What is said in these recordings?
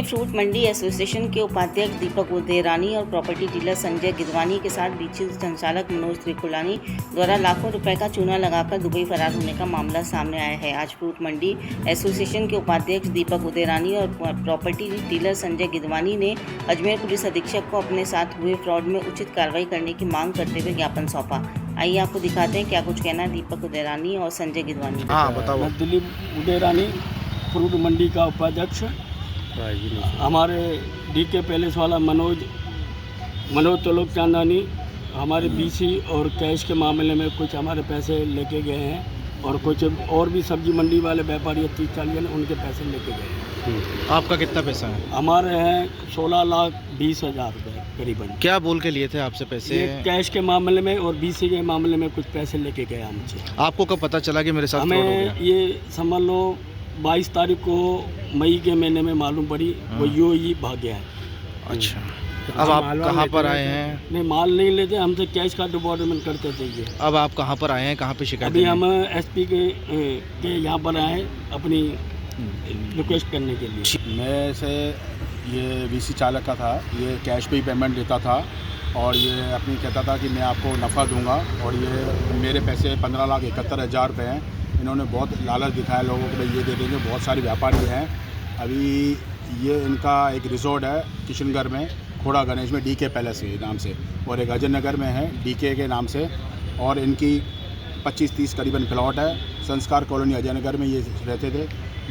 Ajmer fruit मंडी association के उपाध्यक्ष दीपक उदेरानी और प्रॉपर्टी डीलर संजय गिदवानी के साथ बीसी संचालक मनोज त्रिकुलानी द्वारा लाखों रुपए का चूना लगाकर दुबई फरार होने का मामला सामने आया है। आज फ्रूट मंडी एसोसिएशन के उपाध्यक्ष दीपक उदेरानी और प्रॉपर्टी डीलर संजय गिदवानी ने अजमेर पुलिस अधीक्षक को अपने साथ हुए फ्रॉड में उचित कार्रवाई करने की मांग करते हुए ज्ञापन सौंपा। आइए आपको दिखाते हैं क्या कुछ कहना है दीपक उदेरानी और संजय गिदवानी। हाँ बताओ। दिलीप उदेरानी फ्रूट मंडी का उपाध्यक्ष। हमारे डीके पैलेस वाला मनोज त्रिलोक चांदानी हमारे बीसी और कैश के मामले में कुछ हमारे पैसे लेके गए हैं और कुछ और भी सब्जी मंडी वाले व्यापारी 30-40 उनके पैसे लेके गए हैं। आपका कितना पैसा है? हमारे हैं 16,20,000 रुपये करीबन। क्या बोल के लिए थे आपसे पैसे? ये कैश के मामले में और बीसी के मामले में कुछ पैसे लेके गए हमसे। आपको कब पता चला कि मेरे साथ फ्रॉड हो गया? हमें ये समझ लो 22 तारीख को मई के महीने में मालूम पड़ी। वो ही भाग गया है। अच्छा, अब आप कहाँ पर आए हैं? नहीं, माल नहीं लेते, हमसे कैश का डिपार्टमेंट करते थे ये। अब आप कहाँ पर आए हैं, कहाँ पे शिकायत? अभी हम एसपी के यहाँ पर आए हैं अपनी रिक्वेस्ट करने के लिए। मैं से ये बीसी चालक का था, ये कैश पे ही पेमेंट देता था और ये अपनी कहता था कि मैं आपको नफ़ा दूंगा और ये मेरे पैसे 15,71,000 रुपये हैं। इन्होंने बहुत लालच दिखाया लोगों को, भाई ये दे देंगे। बहुत सारे व्यापारी हैं। अभी ये इनका एक रिजॉर्ट है किशनगढ़ में, खोड़ा गणेश में, डीके पैलेस के नाम से, और एक अजय नगर में है डीके के नाम से, और इनकी 25-30 करीबन प्लॉट है। संस्कार कॉलोनी अजय नगर में ये रहते थे,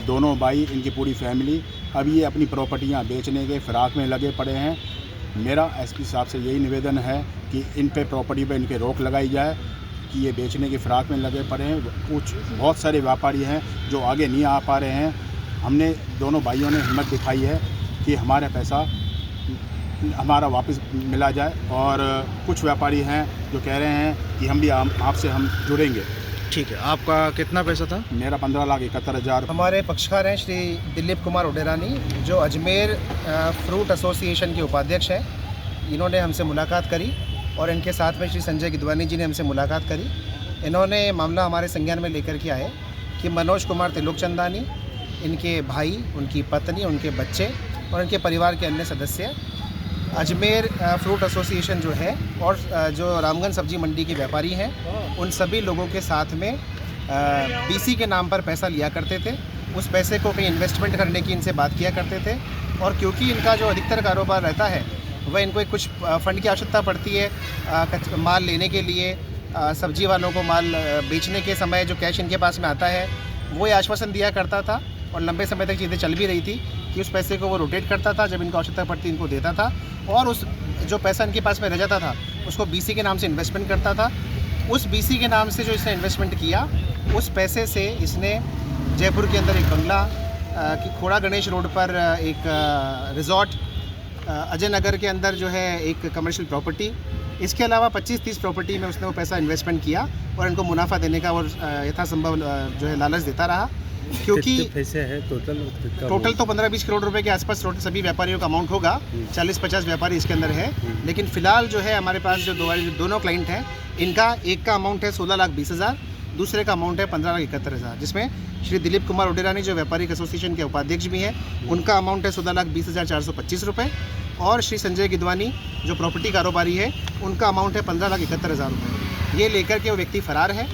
दोनों भाई, इनकी पूरी फैमिली। अब ये अपनी प्रॉपर्टियां बेचने के फिराक में लगे पड़े हैं। मेरा एसपी साहब से यही निवेदन है कि इन पे प्रॉपर्टी पे इनके रोक लगाई जाए कि ये बेचने की फिराक में लगे पड़े हैं। कुछ बहुत सारे व्यापारी हैं जो आगे नहीं आ पा रहे हैं। हमने दोनों भाइयों ने हिम्मत दिखाई है कि हमारा पैसा हमारा वापस मिला जाए, और कुछ व्यापारी हैं जो कह रहे हैं कि हम भी आपसे हम जुड़ेंगे। ठीक है, आपका कितना पैसा था? मेरा 15,71,000। हमारे पक्षकार हैं श्री दिलीप कुमार उडेरानी, जो अजमेर फ्रूट एसोसिएशन के उपाध्यक्ष हैं। इन्होंने हमसे मुलाकात करी और इनके साथ में श्री संजय गिदवानी जी ने हमसे मुलाकात करी। इन्होंने मामला हमारे संज्ञान में लेकर के आए कि मनोज कुमार त्रिलोक चंदानी, इनके भाई, उनकी पत्नी, उनके बच्चे और इनके परिवार के अन्य सदस्य अजमेर फ्रूट एसोसिएशन जो है और जो रामगंज सब्जी मंडी के व्यापारी हैं, उन सभी लोगों के साथ में बीसी के नाम पर पैसा लिया करते थे। उस पैसे को कहीं इन्वेस्टमेंट करने की इनसे बात किया करते थे, और क्योंकि इनका जो अधिकतर कारोबार रहता है वह इनको कुछ फंड की आवश्यकता पड़ती है माल लेने के लिए। सब्जी वालों को माल बेचने के समय जो कैश इनके पास में आता है वो ये आश्वासन दिया करता था, और लंबे समय तक चीज़ें चल भी रही थी कि उस पैसे को वो रोटेट करता था, जब इनको आवश्यकता पड़ती इनको देता था, और उस जो पैसा इनके पास में रह जाता था उसको बीसी के नाम से इन्वेस्टमेंट करता था। उस बीसी के नाम से जो इसने इन्वेस्टमेंट किया, उस पैसे से इसने जयपुर के अंदर एक बंगला कि खोड़ा गणेश रोड पर एक रिजॉर्ट, अजय नगर के अंदर जो है एक कमर्शियल प्रॉपर्टी, इसके अलावा 25-30 प्रॉपर्टी में उसने वो पैसा इन्वेस्टमेंट किया और इनको मुनाफा देने का और यथासंभव जो है लालच देता रहा। क्योंकि पैसे है टोटल तो 15-20 करोड़ रुपए के आसपास सभी व्यापारियों का अमाउंट होगा। 40-50 व्यापारी इसके अंदर है, लेकिन फ़िलहाल जो है हमारे पास जो दोनों क्लाइंट हैं, इनका एक का अमाउंट है 16,20,000, दूसरे का अमाउंट है 15,71,000, जिसमें श्री दिलीप कुमार उडेरानी जो व्यापारिक एसोसिएशन के उपाध्यक्ष भी हैं, उनका अमाउंट है 16,20,425 रुपये, और श्री संजय गिदवानी जो प्रॉपर्टी कारोबारी है, उनका अमाउंट है 15,71,000 रुपये। ये लेकर के वो व्यक्ति फ़रार है।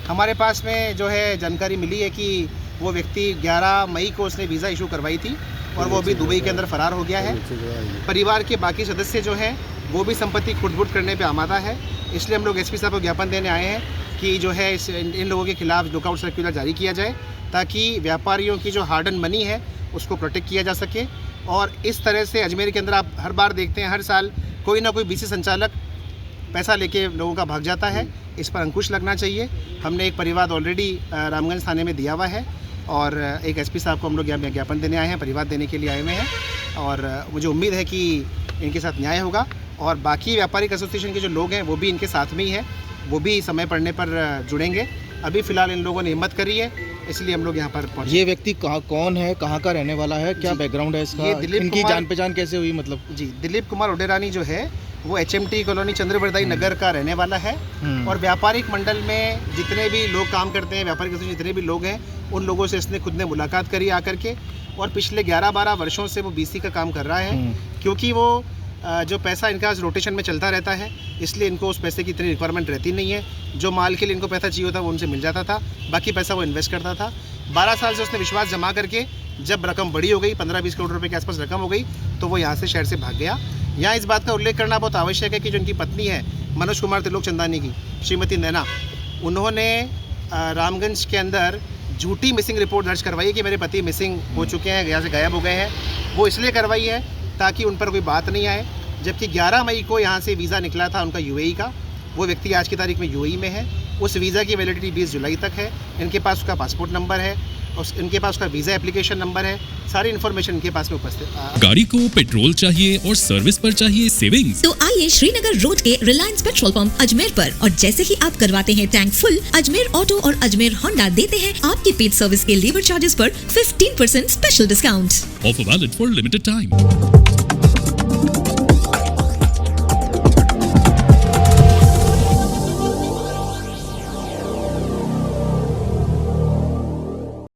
हमारे पास में जो है जानकारी मिली है कि वो व्यक्ति 11 मई को उसने वीज़ा इशू करवाई थी और वो भी दुबई के अंदर फ़रार हो गया है। परिवार के बाकी सदस्य जो हैं वो भी संपत्ति खुर्द-बुर्द करने पे आमादा है। इसलिए हम लोग एसपी साहब को ज्ञापन देने आए हैं कि जो है इन लोगों के खिलाफ लुकआउट सर्कुलर जारी किया जाए, ताकि व्यापारियों की जो हार्ड एंड मनी है उसको प्रोटेक्ट किया जा सके। और इस तरह से अजमेर के अंदर आप हर बार देखते हैं, हर साल कोई ना कोई बीसी संचालक पैसा लेके लोगों का भाग जाता है। इस पर अंकुश लगना चाहिए। हमने एक परिवाद ऑलरेडी रामगंज थाने में दिया हुआ है, और एक एसपी साहब को हम लोग यहाँ ज्ञापन देने आए हैं, परिवाद देने के लिए आए हुए हैं, और मुझे उम्मीद है कि इनके साथ न्याय होगा। और बाकी व्यापारिक एसोसिएशन के जो लोग हैं वो भी इनके साथ में ही हैं, वो भी समय पड़ने पर जुड़ेंगे। अभी फ़िलहाल इन लोगों ने हिम्मत करी है, इसलिए हम लोग यहाँ पर पहुँचे। ये व्यक्ति कौन है, कहाँ का रहने वाला है, क्या बैकग्राउंड है इसका, इनकी जान पहचान कैसे हुई? मतलब जी, दिलीप कुमार उडेरानी जो है वो HMT कॉलोनी चंद्रवरदाई नगर का रहने वाला है और व्यापारिक मंडल में जितने भी लोग काम करते हैं, व्यापारिक जितने भी लोग हैं, उन लोगों से इसने खुद ने मुलाकात करी आकर के और पिछले 11-12 वर्षों से वो BC का काम कर रहा है। क्योंकि वो जो पैसा इनका रोटेशन में चलता रहता है, इसलिए इनको उस पैसे की इतनी रिक्वायरमेंट रहती नहीं है। जो माल के लिए इनको पैसा चाहिए होता वो उनसे मिल जाता था, बाकी पैसा वो इन्वेस्ट करता था। 12 साल से उसने विश्वास जमा करके जब रकम बड़ी हो गई, 15-20 करोड़ रुपए के आसपास रकम हो गई, तो वो यहाँ से शहर से भाग गया। यहाँ इस बात का उल्लेख करना बहुत आवश्यक है कि जो उनकी पत्नी है मनोज कुमार त्रिलोक चंदानी की, श्रीमती नैना, उन्होंने रामगंज के अंदर झूठी मिसिंग रिपोर्ट दर्ज करवाई है कि मेरे पति मिसिंग हो चुके हैं, यहाँ से गायब हो गए हैं। वो इसलिए करवाई है ताकि उन पर कोई बात नहीं आए। जबकि 11 मई को यहाँ से वीज़ा निकला था उनका UAE का, वो व्यक्ति आज की तारीख में UAE में है। उस वीज़ा की वैलिडिटी 20 जुलाई तक है। इनके पास उसका पासपोर्ट नंबर है, इनके पास उसका वीज़ा एप्लीकेशन नंबर है, सारी इन्फॉर्मेशन इनके पास में उपस्थित है। गाड़ी को पेट्रोल चाहिए और सर्विस पर चाहिए सेविंग्स, तो आइए श्रीनगर रोड के रिलायंस पेट्रोल पंप अजमेर पर, और जैसे ही आप करवाते हैं टैंक फुल, अजमेर ऑटो और अजमेर होंडा देते हैं आपकी पेड सर्विस के लेबर चार्जेस पर 15% special discount. Offer valid for limited time.